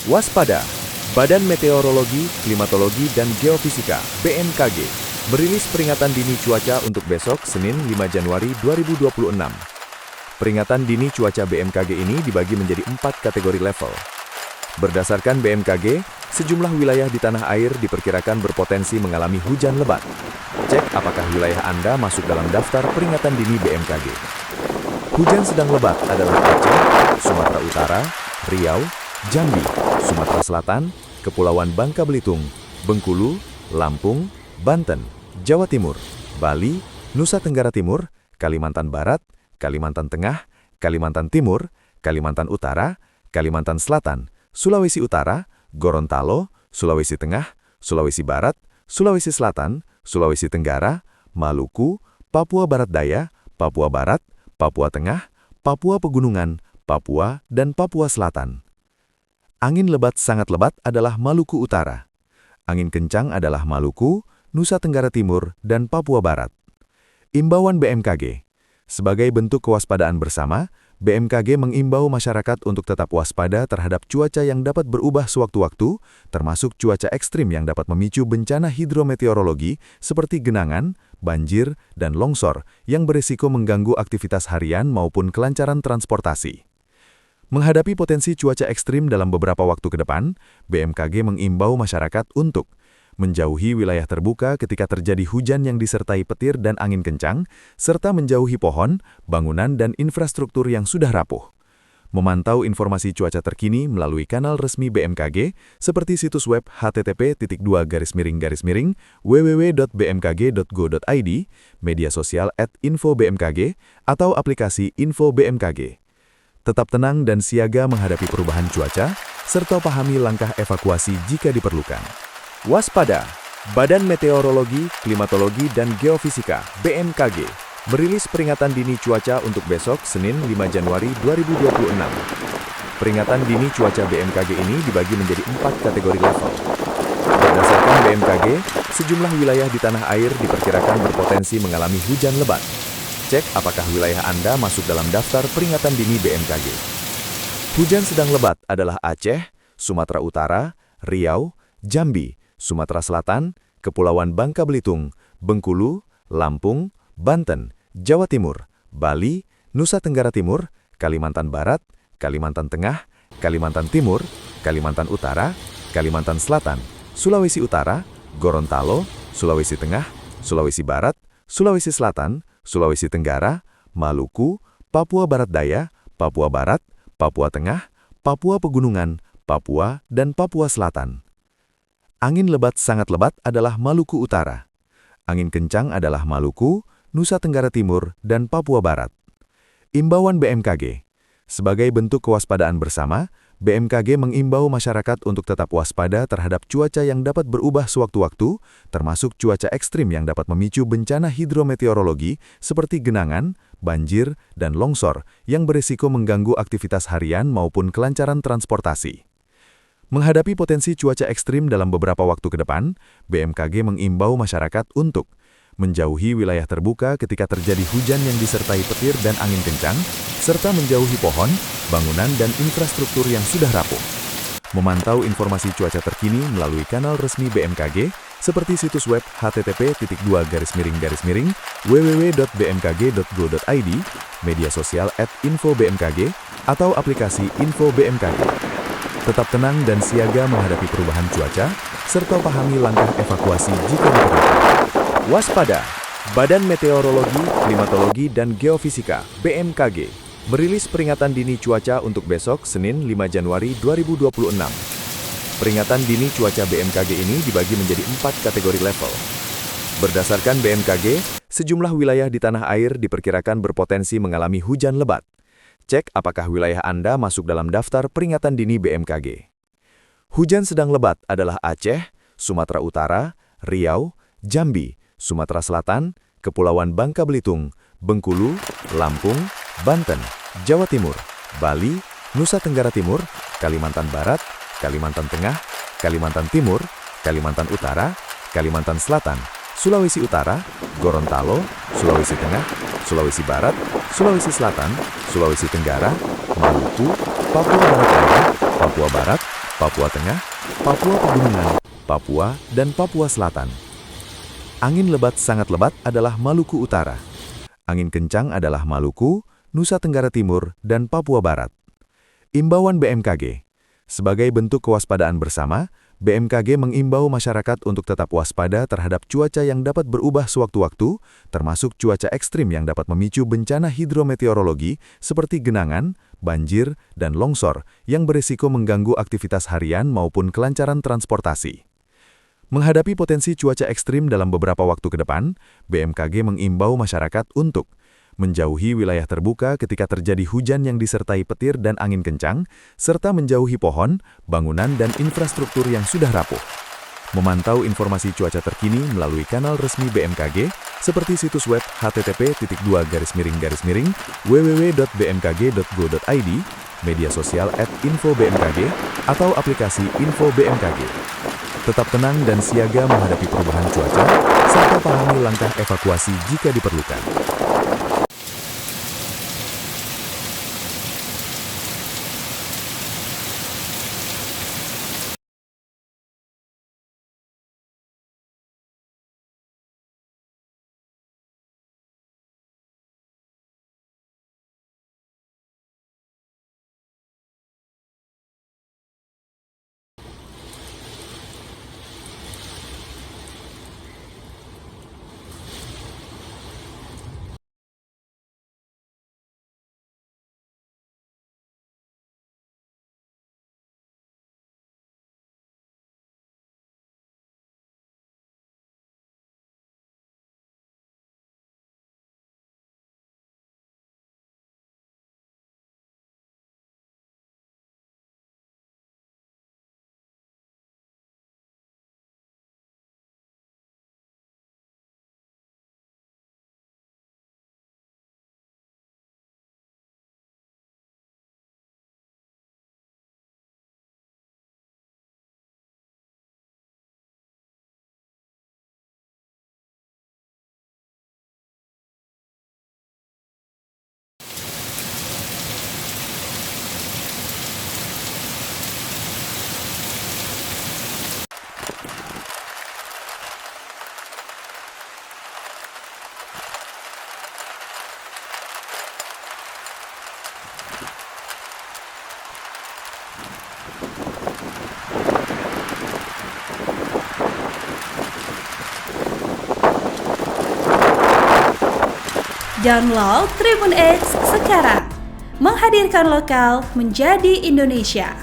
Waspada! Badan Meteorologi, Klimatologi, dan Geofisika (BMKG) merilis peringatan dini cuaca untuk besok Senin 5 Januari 2026. Peringatan dini cuaca BMKG ini dibagi menjadi 4 kategori level. Berdasarkan BMKG, sejumlah wilayah di tanah air diperkirakan berpotensi mengalami hujan lebat. Cek apakah wilayah Anda masuk dalam daftar peringatan dini BMKG. Hujan sedang lebat adalah Aceh, Sumatera Utara, Riau, Jambi, Sumatera Selatan, Kepulauan Bangka Belitung, Bengkulu, Lampung, Banten, Jawa Timur, Bali, Nusa Tenggara Timur, Kalimantan Barat, Kalimantan Tengah, Kalimantan Timur, Kalimantan Utara, Kalimantan Selatan, Sulawesi Utara, Gorontalo, Sulawesi Tengah, Sulawesi Barat, Sulawesi Selatan, Sulawesi Tenggara, Maluku, Papua Barat Daya, Papua Barat, Papua Tengah, Papua Pegunungan, Papua, dan Papua Selatan. Angin lebat sangat lebat adalah Maluku Utara. Angin kencang adalah Maluku, Nusa Tenggara Timur, dan Papua Barat. Imbauan BMKG. Sebagai bentuk kewaspadaan bersama, BMKG mengimbau masyarakat untuk tetap waspada terhadap cuaca yang dapat berubah sewaktu-waktu, termasuk cuaca ekstrim yang dapat memicu bencana hidrometeorologi seperti genangan, banjir, dan longsor yang berisiko mengganggu aktivitas harian maupun kelancaran transportasi. Menghadapi potensi cuaca ekstrim dalam beberapa waktu ke depan, BMKG mengimbau masyarakat untuk menjauhi wilayah terbuka ketika terjadi hujan yang disertai petir dan angin kencang, serta menjauhi pohon, bangunan, dan infrastruktur yang sudah rapuh. Memantau informasi cuaca terkini melalui kanal resmi BMKG, seperti situs web http://www.bmkg.go.id, media sosial @info-bmkg, atau aplikasi Info BMKG. Tetap tenang dan siaga menghadapi perubahan cuaca, serta pahami langkah evakuasi jika diperlukan. Waspada! Badan Meteorologi, Klimatologi, dan Geofisika (BMKG) merilis peringatan dini cuaca untuk besok Senin 5 Januari 2026. Peringatan dini cuaca BMKG ini dibagi menjadi 4 kategori level. Berdasarkan BMKG, sejumlah wilayah di tanah air diperkirakan berpotensi mengalami hujan lebat. Cek apakah wilayah Anda masuk dalam daftar peringatan dini BMKG. Hujan sedang lebat adalah Aceh, Sumatera Utara, Riau, Jambi, Sumatera Selatan, Kepulauan Bangka Belitung, Bengkulu, Lampung, Banten, Jawa Timur, Bali, Nusa Tenggara Timur, Kalimantan Barat, Kalimantan Tengah, Kalimantan Timur, Kalimantan Utara, Kalimantan Selatan, Sulawesi Utara, Gorontalo, Sulawesi Tengah, Sulawesi Barat, Sulawesi Selatan, Sulawesi Tenggara, Maluku, Papua Barat Daya, Papua Barat, Papua Tengah, Papua Pegunungan, Papua, dan Papua Selatan. Angin lebat sangat lebat adalah Maluku Utara. Angin kencang adalah Maluku, Nusa Tenggara Timur, dan Papua Barat. Imbauan BMKG. Sebagai bentuk kewaspadaan bersama, BMKG mengimbau masyarakat untuk tetap waspada terhadap cuaca yang dapat berubah sewaktu-waktu, termasuk cuaca ekstrim yang dapat memicu bencana hidrometeorologi seperti genangan, banjir, dan longsor yang berisiko mengganggu aktivitas harian maupun kelancaran transportasi. Menghadapi potensi cuaca ekstrim dalam beberapa waktu ke depan, BMKG mengimbau masyarakat untuk menjauhi wilayah terbuka ketika terjadi hujan yang disertai petir dan angin kencang, serta menjauhi pohon, bangunan, dan infrastruktur yang sudah rapuh. Memantau informasi cuaca terkini melalui kanal resmi BMKG, seperti situs web http://www.bmkg.go.id, media sosial @info-bmkg, atau aplikasi Info BMKG. Tetap tenang dan siaga menghadapi perubahan cuaca, serta pahami langkah evakuasi jika diperlukan. Waspada! Badan Meteorologi, Klimatologi, dan Geofisika (BMKG) merilis peringatan dini cuaca untuk besok Senin 5 Januari 2026. Peringatan dini cuaca BMKG ini dibagi menjadi 4 kategori level. Berdasarkan BMKG, sejumlah wilayah di tanah air diperkirakan berpotensi mengalami hujan lebat. Cek apakah wilayah Anda masuk dalam daftar peringatan dini BMKG. Hujan sedang lebat adalah Aceh, Sumatera Utara, Riau, Jambi, Sumatera Selatan, Kepulauan Bangka Belitung, Bengkulu, Lampung, Banten, Jawa Timur, Bali, Nusa Tenggara Timur, Kalimantan Barat, Kalimantan Tengah, Kalimantan Timur, Kalimantan Utara, Kalimantan Selatan, Sulawesi Utara, Gorontalo, Sulawesi Tengah, Sulawesi Barat, Sulawesi Selatan, Sulawesi Tenggara, Maluku, Papua Barat Daya, Papua Barat, Papua Tengah, Papua Pegunungan, Papua, dan Papua Selatan. Angin lebat sangat lebat adalah Maluku Utara. Angin kencang adalah Maluku, Nusa Tenggara Timur, dan Papua Barat. Imbauan BMKG. Sebagai bentuk kewaspadaan bersama, BMKG mengimbau masyarakat untuk tetap waspada terhadap cuaca yang dapat berubah sewaktu-waktu, termasuk cuaca ekstrim yang dapat memicu bencana hidrometeorologi seperti genangan, banjir, dan longsor yang berisiko mengganggu aktivitas harian maupun kelancaran transportasi. Menghadapi potensi cuaca ekstrim dalam beberapa waktu ke depan, BMKG mengimbau masyarakat untuk menjauhi wilayah terbuka ketika terjadi hujan yang disertai petir dan angin kencang, serta menjauhi pohon, bangunan, dan infrastruktur yang sudah rapuh. Memantau informasi cuaca terkini melalui kanal resmi BMKG, seperti situs web http://www.bmkg.go.id, media sosial @info-bmkg, atau aplikasi Info BMKG. Tetap tenang dan siaga menghadapi perubahan cuaca, serta pahami langkah evakuasi jika diperlukan. Download Tribun X sekarang, menghadirkan lokal menjadi Indonesia.